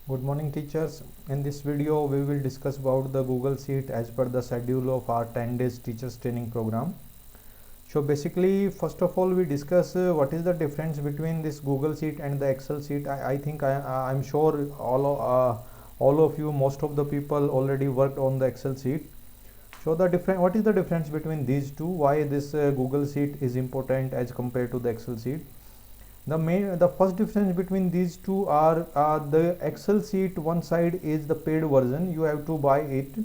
Good morning teachers. In this video we will discuss about the Google Sheet as per the schedule of our 10 days teachers training program. So basically first of all we discuss what is the difference between this Google Sheet and the Excel sheet. I think I'm sure all of you, most of the people already worked on the Excel sheet. So what is the difference between these two? Why this Google Sheet is important as compared to the Excel sheet? The first difference between these two are the Excel sheet. One side is the paid version, you have to buy it,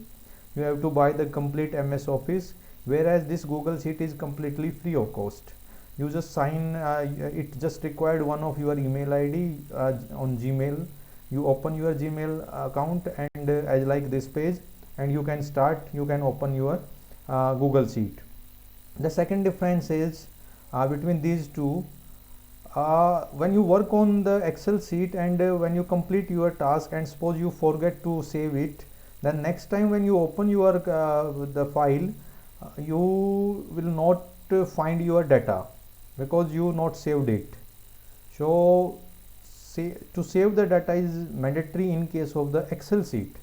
you have to buy the complete MS Office, whereas this Google Sheet is completely free of cost. You just sign, it just required one of your email ID on Gmail. You open your Gmail account and as like this page, and you can open your Google Sheet. The second difference is between these two, when you work on the Excel sheet and when you complete your task and suppose you forget to save it, then next time when you open your the file, you will not find your data because you not saved it. So to save the data is mandatory in case of the Excel sheet,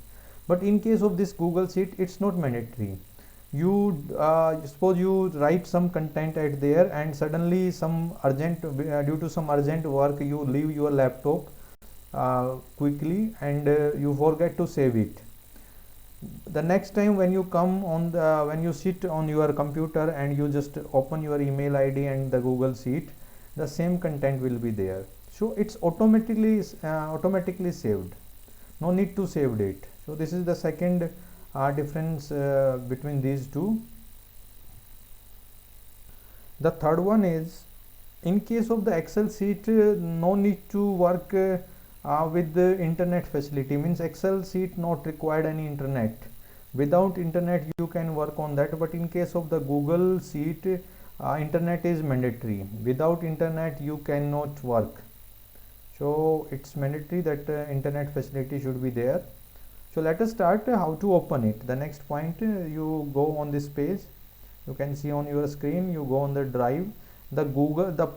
but in case of this Google Sheet it's not mandatory. You suppose you write some content at there and suddenly some urgent due to some urgent work you leave your laptop quickly and you forget to save it. The next time when you come on the when you sit on your computer and you just open your email ID and the Google Sheet, the same content will be there. So it's automatically saved, no need to save it. So this is the second difference between these two. The third one is, in case of the Excel sheet, no need to work with the internet facility, means Excel sheet not required any internet. Without internet you can work on that, but in case of the Google Sheet, internet is mandatory. Without internet you cannot work. So it's mandatory that internet facility should be there. So let us start how to open it. The next point, you go on this page, you can see on your screen, you go on the drive. The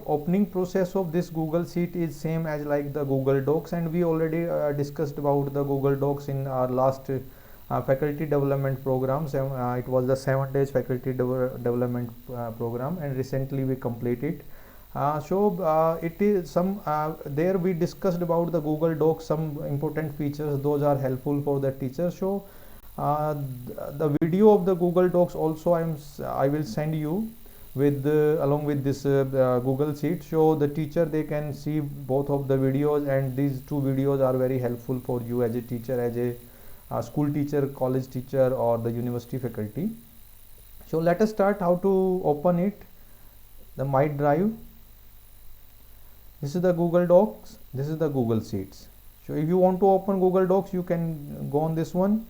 opening process of this Google Sheet is same as like the Google Docs, and we already discussed about the Google Docs in our last faculty development programs. It was the 7 days faculty development program, and recently we completed. It is some there we discussed about the Google Docs, some important features, those are helpful for the teacher. So the video of the Google Docs also I will send you with along with this Google Sheet, so the teacher they can see both of the videos, and these two videos are very helpful for you as a teacher, as a school teacher, college teacher, or the university faculty. So let us start how to open it. The My Drive, this is the Google Docs, this is the Google Sheets. So if you want to open Google Docs, you can go on this one.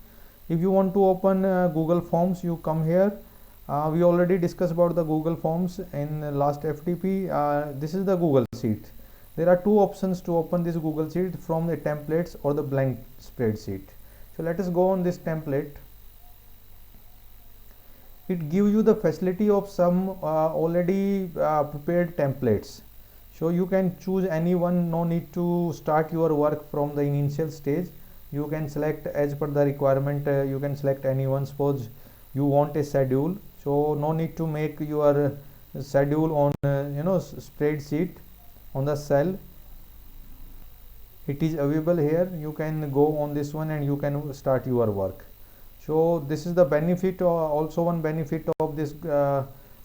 If you want to open Google Forms, you come here. We already discussed about the Google Forms in last FTP. This is the Google Sheet. There are two options to open this Google Sheet, from the templates or the blank spreadsheet. So let us go on this template. It gives you the facility of some already prepared templates. So you can choose any one, no need to start your work from the initial stage. You can select as per the requirement, you can select any one. Suppose you want a schedule, so no need to make your schedule on spreadsheet on the cell. It is available here. You can go on this one and you can start your work. So this is the benefit, also one benefit of this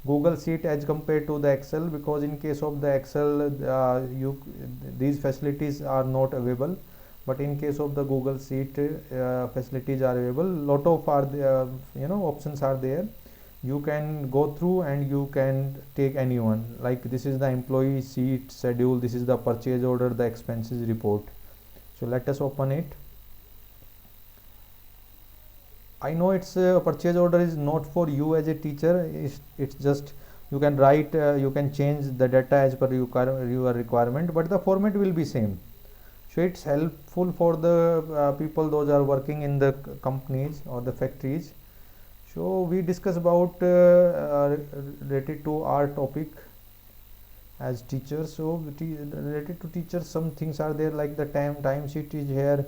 Google Sheet as compared to the Excel, because in case of the Excel these facilities are not available, but in case of the Google Sheet facilities are available. Lot of options are there. You can go through and you can take any one, like this is the employee sheet schedule, this is the purchase order, the expenses report. So let us open it. I know it's purchase order is not for you as a teacher. It's just you can write, you can change the data as per your requirement, but the format will be same. So it's helpful for the people those are working in the companies or the factories. So we discuss about related to our topic as teachers. So related to teachers, some things are there, like the time sheet is here,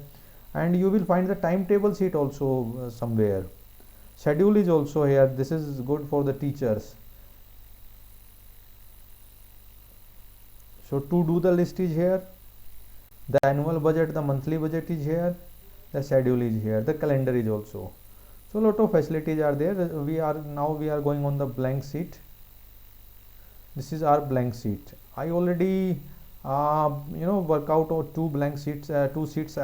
and you will find the timetable sheet also somewhere. Schedule is also here. This is good for the teachers. So to do the list is here, the annual budget, the monthly budget is here, the schedule is here, the calendar is also. So lot of facilities are there. We are going on the blank sheet. This is our blank sheet. I already work out or two blank sheets, spreadsheets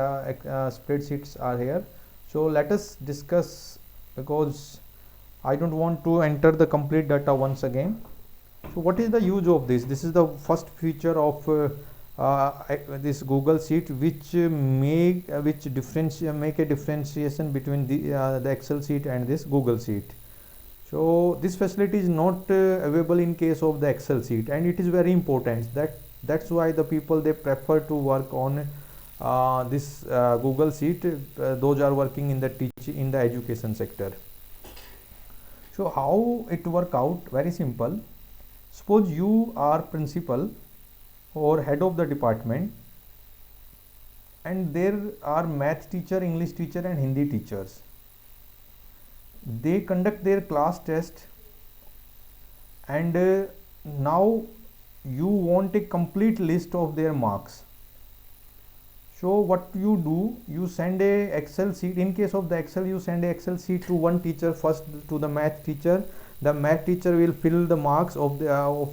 are here. So let us discuss, because I don't want to enter the complete data once again. So what is the use of this? This is the first feature of this Google Sheet, which make a differentiation between the Excel sheet and this Google Sheet. So this facility is not available in case of the Excel sheet, and it is very important. That's why the people, they prefer to work on this Google Sheet. Those are working in the education sector. So how it work out? Very simple. Suppose you are principal or head of the department, and there are math teacher, English teacher and Hindi teachers. They conduct their class test, and now you want a complete list of their marks. So what you do, you send a Excel sheet. In case of the Excel, you send a Excel sheet to one teacher, first to the math teacher. The math teacher will fill the marks of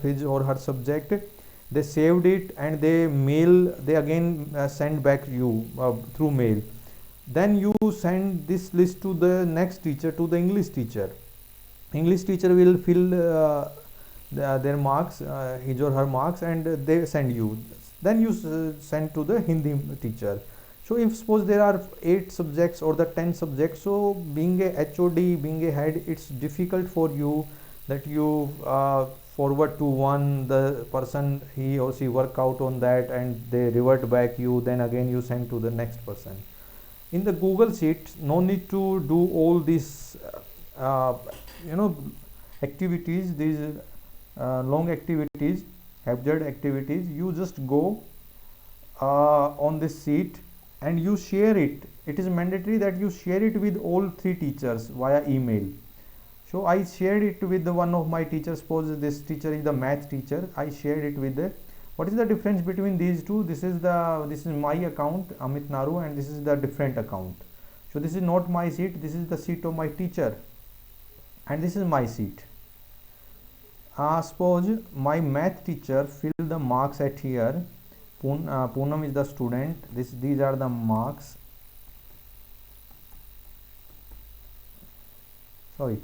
his or her subject. They saved it, and they again send back you through mail. Then you send this list to the next teacher, to the English teacher. English teacher will fill their marks, his or her marks, and they send you. Then you send to the Hindi teacher. So if suppose there are 8 subjects or the 10 subjects, so being a HOD, being a head, it's difficult for you that you forward to one, the person, he or she work out on that, and they revert back you, then again you send to the next person. In the Google Sheet, no need to do all these activities, these long activities, absurd activities. You just go on this sheet and you share it. It is mandatory that you share it with all 3 teachers via email. So I shared it with one of my teachers. Suppose this teacher is the math teacher. I shared it with what is the difference between these two? This is my account, Amit Naru, and this is the different account. So this is not my sheet. This is the sheet of my teacher, and this is my sheet. Suppose my math teacher filled the marks at here. Poonam is the student. These are the marks. Sorry.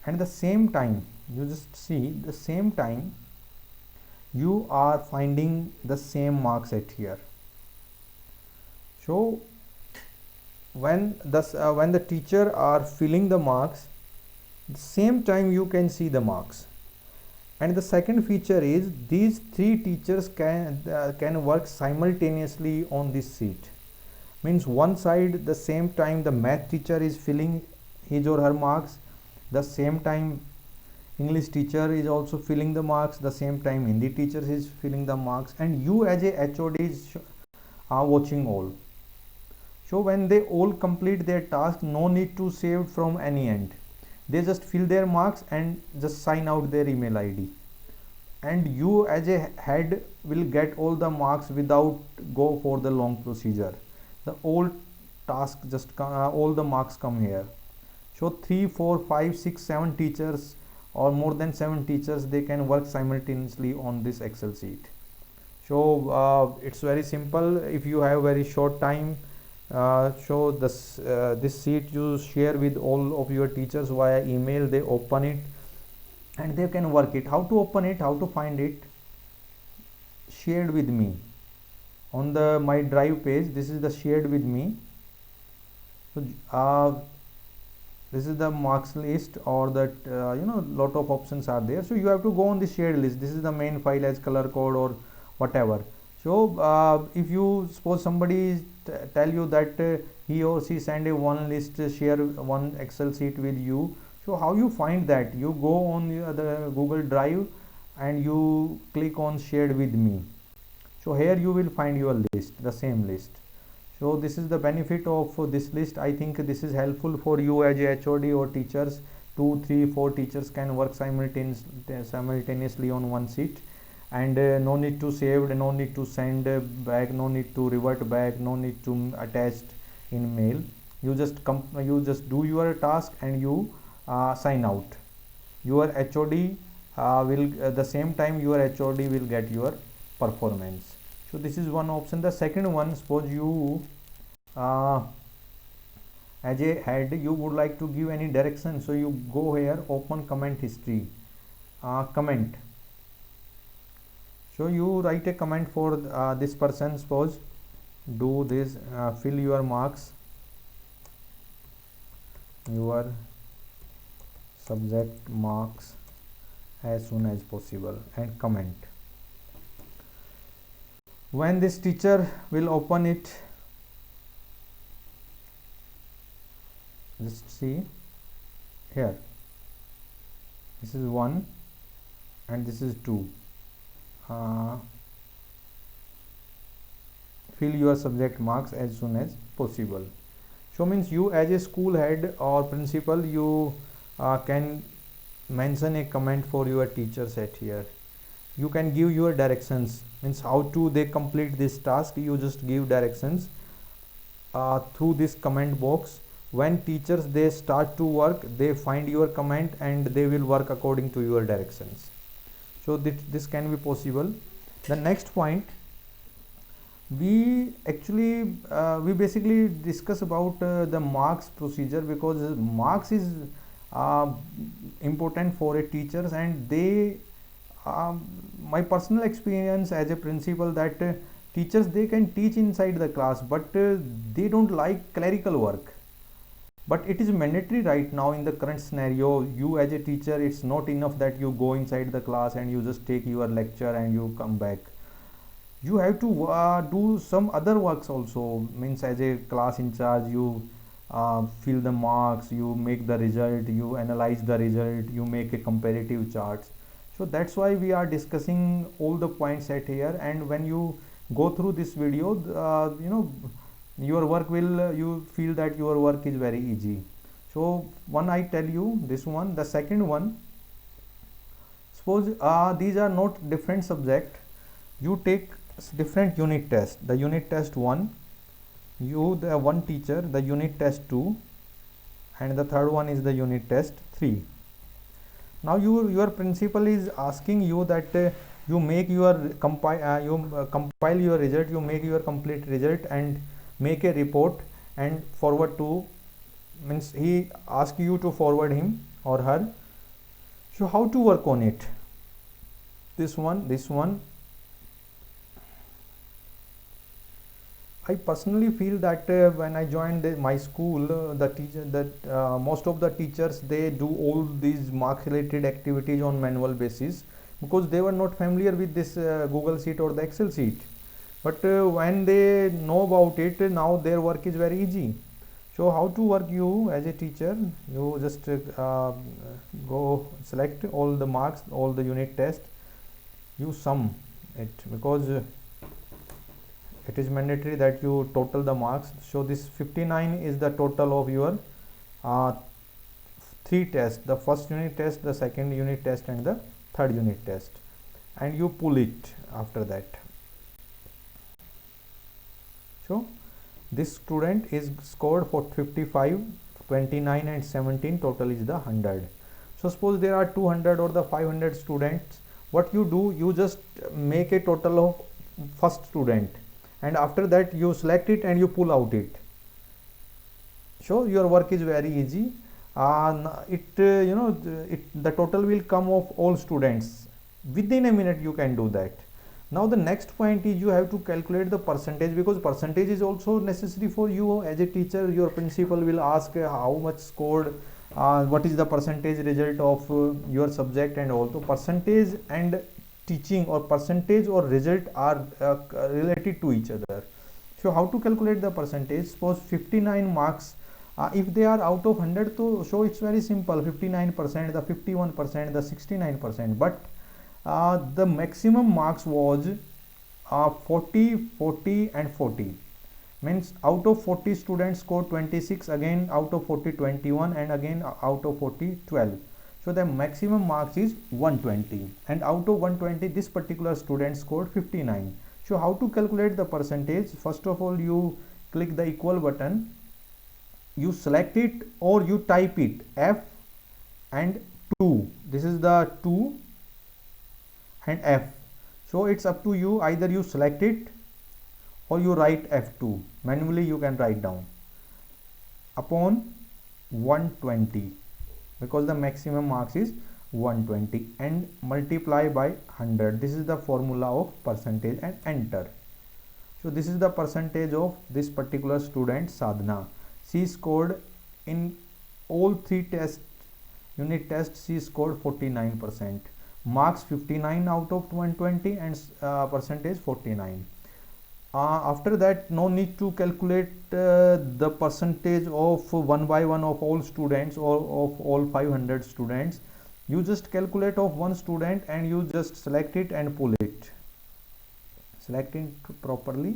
And the same time, you just see the same time you are finding the same marks at here. So when the teacher are filling the marks, the same time you can see the marks. And the second feature is these 3 teachers can work simultaneously on this sheet. Means one side, the same time the math teacher is filling his or her marks, the same time English teacher is also filling the marks, the same time Hindi teacher is filling the marks, and you as a HOD are watching all. So when they all complete their task, no need to save from any end. They just fill their marks and just sign out their email ID, and you as a head will get all the marks without go for the long procedure. The all task just all the marks come here. So 3, 4, 5, 6, 7 teachers or more than 7 teachers, they can work simultaneously on this Excel sheet. So it's very simple. If you have very short time, so this sheet you share with all of your teachers via email. They open it and they can work it. How to open it, how to find it? Shared with me on the my drive page. This is the shared with me. So this is the marks list, or that lot of options are there. So you have to go on the shared list. This is the main file as color code or whatever. So if you suppose somebody tell you that he or she send a one list, share one Excel sheet with you, So how you find that? You go on the Google Drive and you click on shared with me. So here you will find your list, the same list. So this is the benefit of this list. I think this is helpful for you as a HOD or teachers. 2, 3, 4 teachers can work simultaneously on one sheet, and no need to save, no need to send back, no need to revert back, no need to attach in mail. You just do your task and you sign out. Your HOD will the same time your HOD will get your performance. So this is one option. The second one, suppose you as a head you would like to give any direction, so you go here, open comment history, comment. So you write a comment for this person, suppose do this, fill your marks, your subject marks as soon as possible, and comment. When this teacher will open it, just see here, this is 1 and this is 2. Fill your subject marks as soon as possible. So means you as a school head or principal, you can mention a comment for your teachers at here. You can give your directions, means how to they complete this task. You just give directions through this comment box. When teachers they start to work, they find your comment and they will work according to your directions. So this can be possible. The next point, we actually we basically discuss about the marks procedure, because marks is important for a teachers, and they my personal experience as a principal that teachers they can teach inside the class, but they don't like clerical work. But it is mandatory right now in the current scenario. You as a teacher, it's not enough that you go inside the class and you just take your lecture and you come back. You have to do some other works also. Means as a class in charge, you fill the marks, you make the result, you analyze the result, you make a comparative charts. So that's why we are discussing all the points at here. And when you go through this video, you know, your work will you feel that your work is very easy. So one I tell you this one. The second one, suppose these are not different subject, you take different unit test. The unit test 1, you the one teacher, the unit test 2, and the third one is the unit test 3. Now your principal is asking you that you make your compile your result, you make your complete result and make a report and forward to, means he asks you to forward him or her. So how to work on it? This one I personally feel that when I joined my school, the teacher that most of the teachers they do all these mark related activities on manual basis, because they were not familiar with this Google Sheet or the Excel sheet. But when they know about it, now their work is very easy. So how to work you as a teacher? You just go select all the marks, all the unit test, you sum it, because it is mandatory that you total the marks. So this 59 is the total of your 3 tests, the first unit test, the second unit test and the third unit test, and you pull it after that. So this student is scored for 55, 29 and 17, total is the 100. So suppose there are 200 or the 500 students, what you do, you just make a total of first student, and after that you select it and you pull out it. So your work is very easy. The total will come of all students within a minute. You can do that. Now the next point is you have to calculate the percentage, because percentage is also necessary for you as a teacher. Your principal will ask how much scored, what is the percentage result of your subject, and also percentage and teaching or percentage or result are related to each other. So how to calculate the percentage? Suppose 59 marks If they are out of 100, so it's very simple, 59%, the 51%, the 69%, but the maximum marks was 40, 40 and 40. Means out of 40 students scored 26, again out of 40 21, and again out of 40 12. So the maximum marks is 120, and out of 120 this particular student scored 59. So how to calculate the percentage? First of all, you click the equal button, you select it or you type it F and 2. This is the 2 and F. So it's up to you, either you select it or you write F2. Manually you can write down upon 120, because the maximum marks is 120, and multiply by 100. This is the formula of percentage, and enter. So this is the percentage of this particular student Sadhana. She scored in all 3 tests, unit tests, she scored 49%. Marks 59 out of 120 and percentage 49. After that, no need to calculate the percentage of one by one of all students or of all 500 students. You just calculate of one student and you just select it and pull it. Select it properly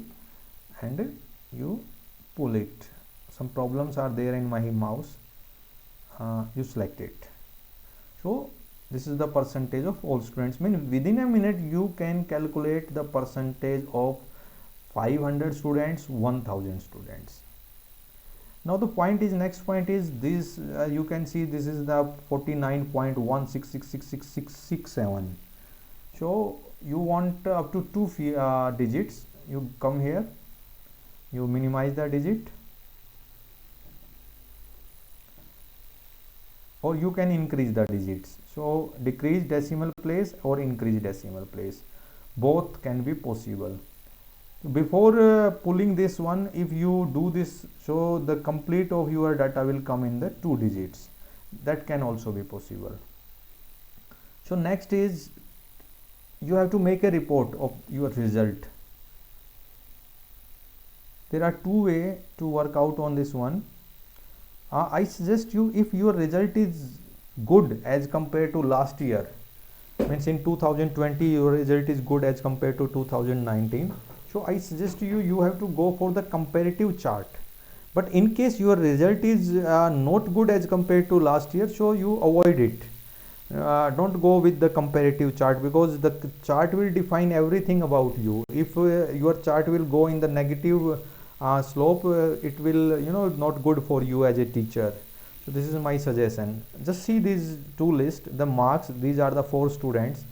and you pull it. Some problems are there in my mouse. You select it. So this is the percentage of all students. Mean within a minute you can calculate the percentage of 500 students, 1000 students. Now the point is, next point is this, you can see this is the 49.1666667. So you want up to 2 digits. You come here, you minimize the digit, or you can increase the digits. So decrease decimal place or increase decimal place, both can be possible. Before pulling this one, if you do this, so the complete of your data will come in the 2 digits. That can also be possible. So next is, you have to make a report of your result. There are 2 ways to work out on this one. I suggest you, if your result is good as compared to last year, means in 2020 your result is good as compared to 2019, so I suggest you have to go for the comparative chart. But in case your result is not good as compared to last year, so you avoid it. Don't go with the comparative chart, because the chart will define everything about you. If your chart will go in the negative slope, it will not good for you as a teacher. So this is my suggestion. Just see these 2 lists, the marks. These are the 4 students,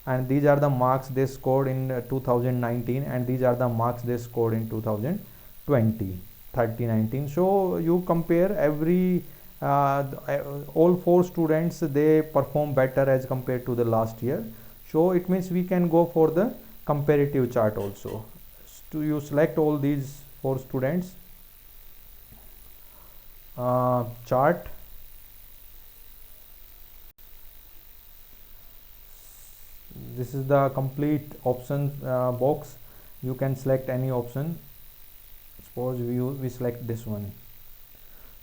and these are the marks they scored in 2019, and these are the marks they scored in 2020, 3019. So you compare every all 4 students, they perform better as compared to the last year. So it means we can go for the comparative chart also. So you select all these 4 students, chart, this is the complete option box. You can select any option. Suppose we select this one.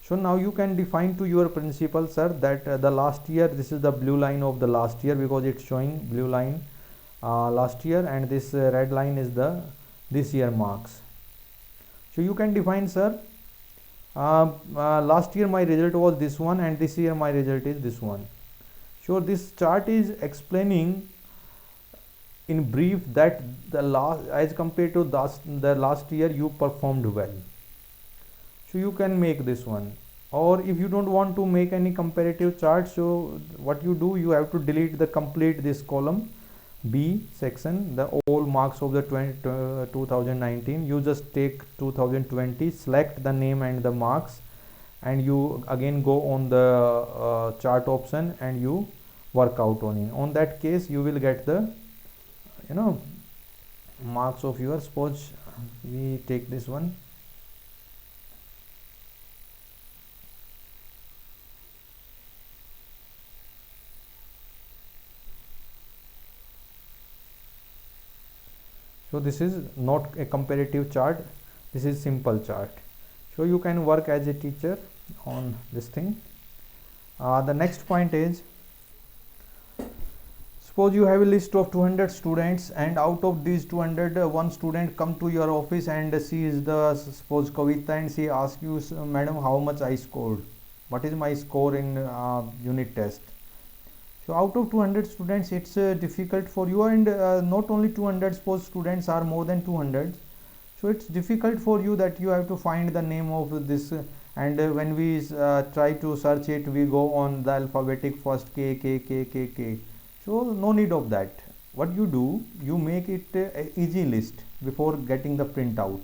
So now you can define to your principal, sir, that the last year, this is the blue line of the last year, because it's showing blue line last year, and this red line is the this year marks. So you can define, sir, last year my result was this one, and this year my result is this one. So this chart is explaining in brief that the last, as compared to the last year, you performed well. So you can make this one. Or if you don't want to make any comparative chart, so what you do, you have to delete the complete this column B section, the all marks of the 2019. You just take 2020, select the name and the marks, and you again go on the chart option and you work out on it. On that case, you will get the marks of your, suppose we take this one. So this is not a comparative chart, this is simple chart. So you can work as a teacher on this thing. The next point is, suppose you have a list of 200 students, and out of these 200 one student come to your office and she is the, suppose, Kavita, and she asks you, madam, how much I scored, what is my score in unit test. So out of 200 students, it's difficult for you, and not only 200, suppose students are more than 200, so it's difficult for you that you have to find the name of this, and when we try to search it, we go on the alphabetic first, K. So no need of that. What you do, you make it a easy list before getting the printout.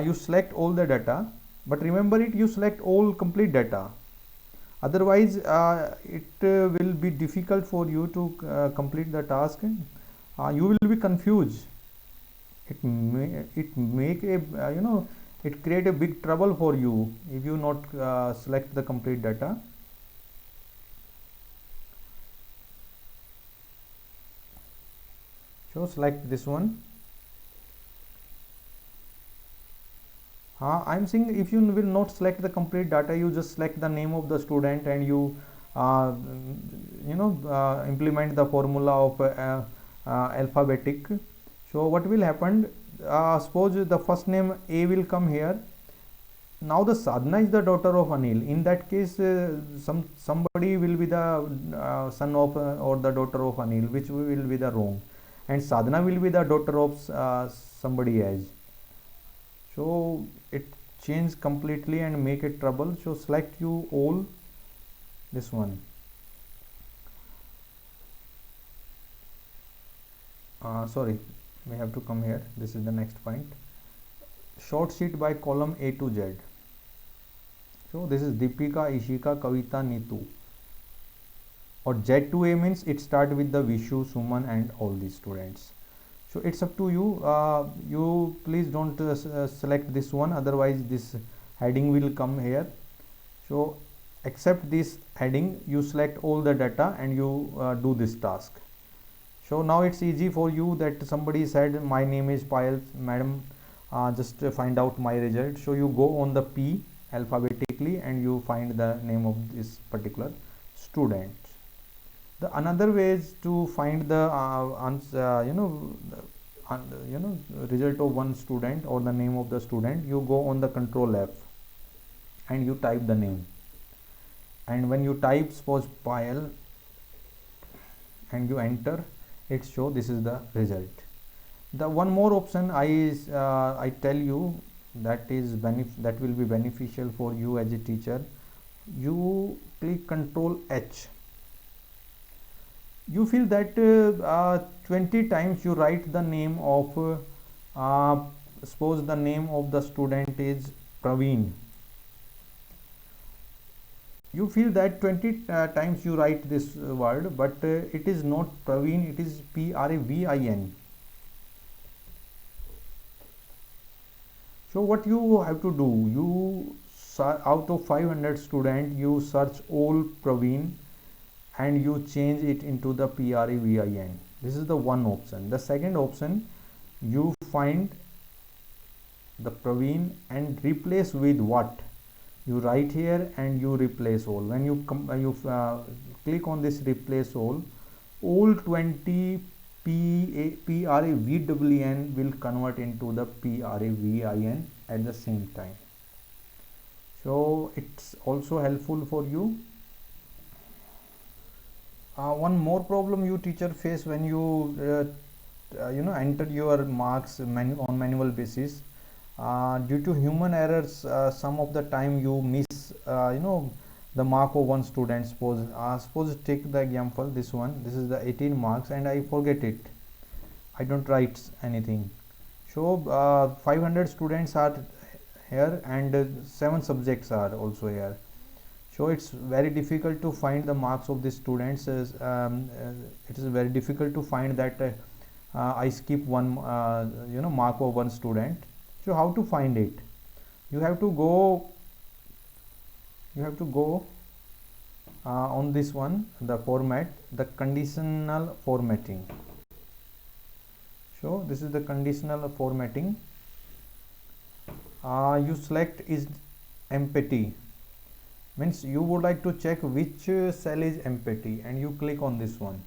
You select all the data, but remember it, you select all complete data. Otherwise it will be difficult for you to complete the task. You will be confused. It make a it create a big trouble for you if you not select the complete data. So select this one. I'm saying, if you will not select the complete data, you just select the name of the student, and you implement the formula of alphabetic. So what will happen, suppose the first name A will come here. Now the Sadhana is the daughter of Anil. In that case, somebody will be the son of or the daughter of Anil, which will be the wrong, and Sadhana will be the daughter of somebody else. So it change completely and make it trouble. So select you all, this one. Sorry, we have to come here. This is the next point. Short sheet by column A to Z. So this is Deepika, Ishika, Kavita, Neetu. Or Z to A means it start with the Vishu, Suman, and all these students. So it's up to you. You please don't select this one, otherwise this heading will come here. So accept this heading, you select all the data, and you do this task. So now it's easy for you that somebody said, my name is Payal, madam, just find out my result. So you go on the P alphabetically and you find the name of this particular student. The another way is to find the result of one student or the name of the student. You go on the Control F and you type the name, and when you type, suppose, Payal, and you enter, it show this is the result. The one more option I tell you, that will be beneficial for you as a teacher. You click Control H. You feel that 20 times you write the name of suppose the name of the student is Praveen. You feel that 20 times you write this word, but it is not Praveen, it is Pravin. So what you have to do, you out of 500 students, you search all Praveen and you change it into the Pravin. This is the one option. The second option, you find the Praveen and replace with what? You write here and you replace all. When you click on this replace all 20 Pravin will convert into the Pravin at the same time. So it's also helpful for you. One more problem you teacher face when you enter your marks on manual basis. Due to human errors, some of the time you miss the mark of one student. Suppose take the example, this one, this is the 18 marks and I forget it, I don't write anything. So 500 students are here and 7 subjects are also here. So it's very difficult to find the marks of the students. It is very difficult to find that I skip one mark of one student. So how to find it? You have to go on this one, the format, the conditional formatting. So this is the conditional formatting. You select is empty. means you would like to check which cell is empty, and you click on this one.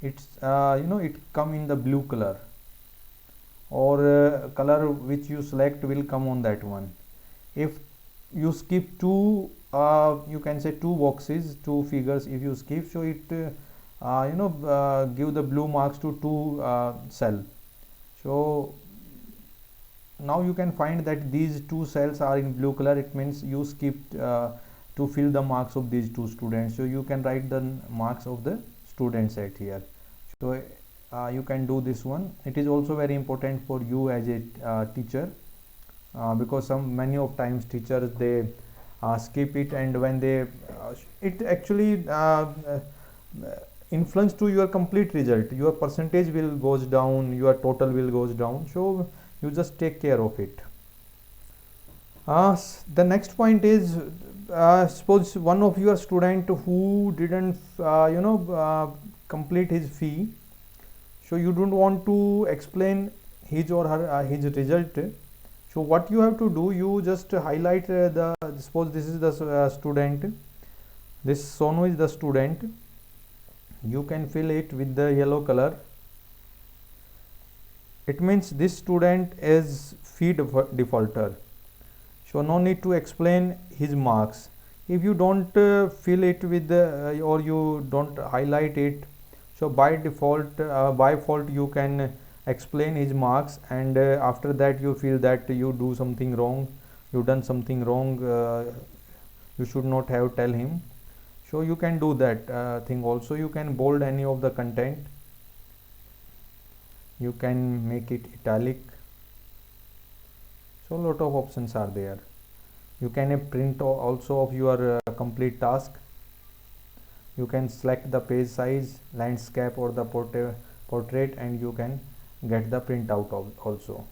It's it come in the blue color, or color which you select will come on that one. If you skip two, you can say two boxes, two figures, if you skip, so it give the blue marks to two cell. So now you can find that these two cells are in blue color. It means you skipped to fill the marks of these two students. So you can write the marks of the students at here. So you can do this one. It is also very important for you as a teacher, because many of times teachers, they skip it, and when they it actually influence to your complete result. Your percentage will goes down, your total will goes down. So you just take care of it. The next point is, suppose one of your student who didn't complete his fee. So you don't want to explain his or her his result. So what you have to do, you just highlight suppose this is the student, this Sonu is the student. You can fill it with the yellow color. It means this student is fee defaulter. So no need to explain his marks. If you don't fill it with the or you don't highlight it, so by default, by default you can explain his marks, and after that you feel that you do something wrong, you done something wrong, you should not have tell him. So you can do that thing also. You can bold any of the content, you can make it italic. So a lot of options are there. You can print also of your complete task. You can select the page size, landscape or the portrait, and you can get the printout also.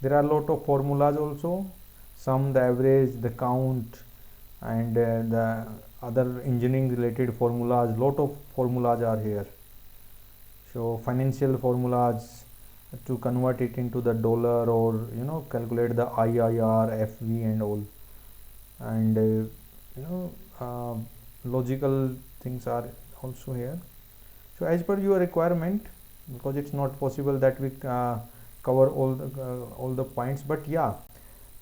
There are a lot of formulas also, sum, the average, the count, and the other engineering related formulas. Lot of formulas are here. So financial formulas to convert it into the dollar, or calculate the IIR, FV and all, and logical things are also here. So as per your requirement, because it's not possible that we cover all the points, but yeah,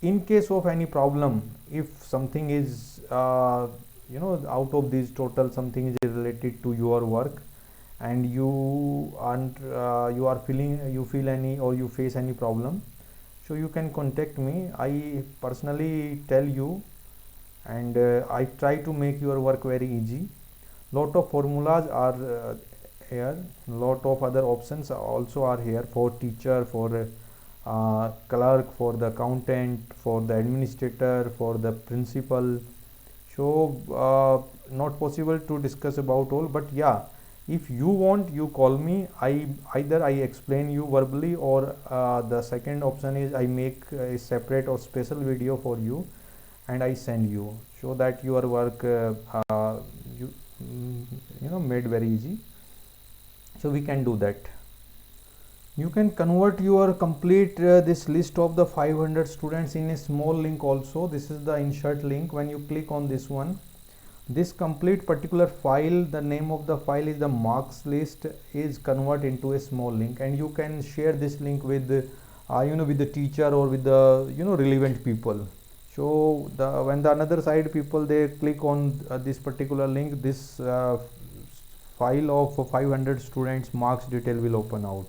in case of any problem, if something is out of these total, something is related to your work, and you feel any, or you face any problem, so you can contact me. I personally tell you, and I try to make your work very easy. Lot of formulas are here, lot of other options also are here for teacher, for clerk, for the accountant, for the administrator, for the principal. So not possible to discuss about all, but yeah, if you want, you call me. Either I explain you verbally, or the second option is I make a separate or special video for you, and I send you, so that your work made very easy. So we can do that. You can convert your complete this list of the 500 students in a small link also. This is the insert link. When you click on this one, this complete particular file, the name of the file is the marks list, is converted into a small link, and you can share this link with with the teacher, or with the relevant people. So when the another side people, they click on this particular link, this file of 500 students marks detail will open out.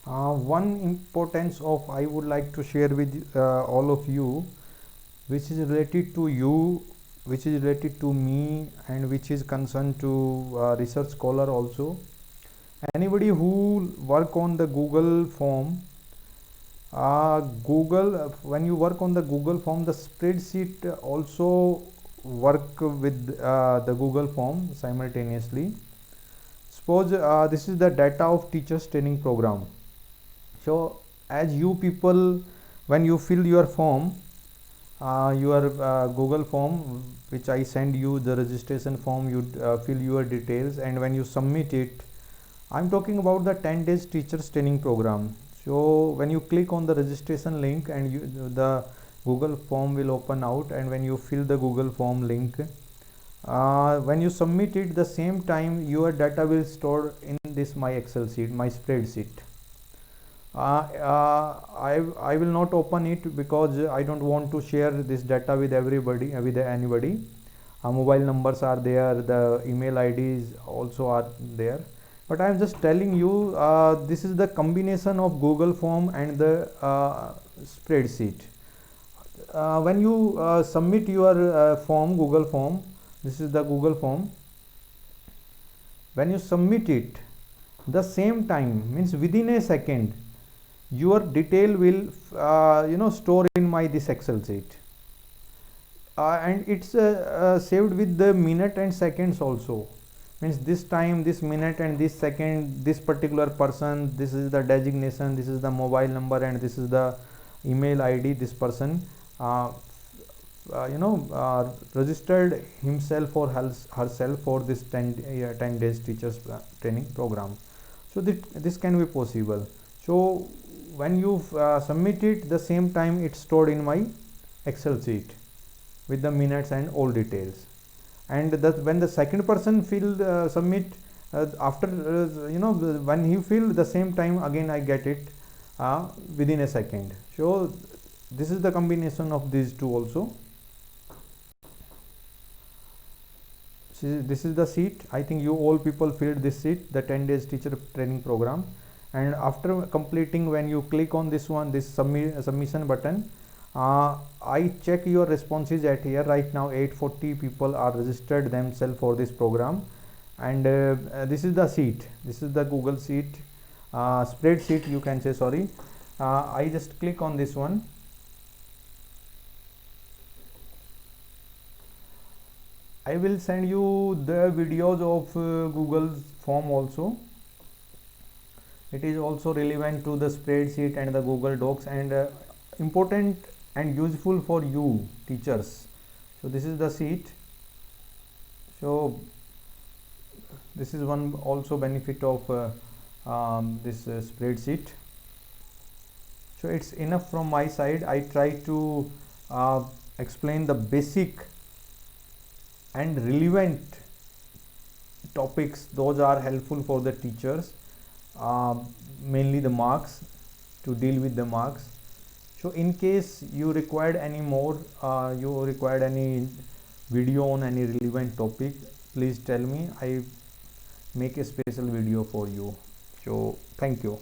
One importance of I would like to share with all of you, which is related to you, which is related to me, and which is concerned to research scholar also. Anybody who work on the Google form, when you work on the Google form, the spreadsheet also work with the Google form simultaneously. Suppose this is the data of teachers training program. So as you people, when you fill your form, your Google form, which I send you, the registration form, you fill your details, and when you submit it, I'm talking about the 10 days teachers training program. So when you click on the registration link and the Google form will open out, and when you fill the Google form link, when you submit it, the same time your data will store in this my Excel sheet, my spreadsheet. I will not open it because I don't want to share this data with everybody, with anybody. Mobile numbers are there, the email IDs also are there, but I am just telling you this is the combination of Google form and the spreadsheet. When you submit your form, Google form, this is the Google form. When you submit it, the same time, means within a second, your detail will store in my this Excel sheet, and it's saved with the minute and seconds also. Means this time, this minute and this second, this particular person, this is the designation, this is the mobile number, and this is the email ID. This person registered himself or herself for this 10 days teachers training program. So this can be possible. So when you submit it, the same time it's stored in my Excel sheet with the minutes and all details. And when the second person submit, after when he fill, the same time again I get it within a second. So this is the combination of these two also. This is the sheet. I think you all people filled this sheet, the 10 days teacher training program. And after completing, when you click on this one, this submission button, I check your responses at here. Right now 840 people are registered themselves for this program, and this is the sheet. This is the Google sheet, spreadsheet you can say, sorry. I just click on this one. I will send you the videos of Google form also. It is also relevant to the spreadsheet and the Google Docs, and important and useful for you teachers. So this is the sheet. So this is one also benefit of this spreadsheet. So it's enough from my side. I try to explain the basic and relevant topics. Those are helpful for the teachers, mainly the marks, to deal with the marks. So in case you required any more, you required any video on any relevant topic, please tell me. I make a special video for you. So thank you.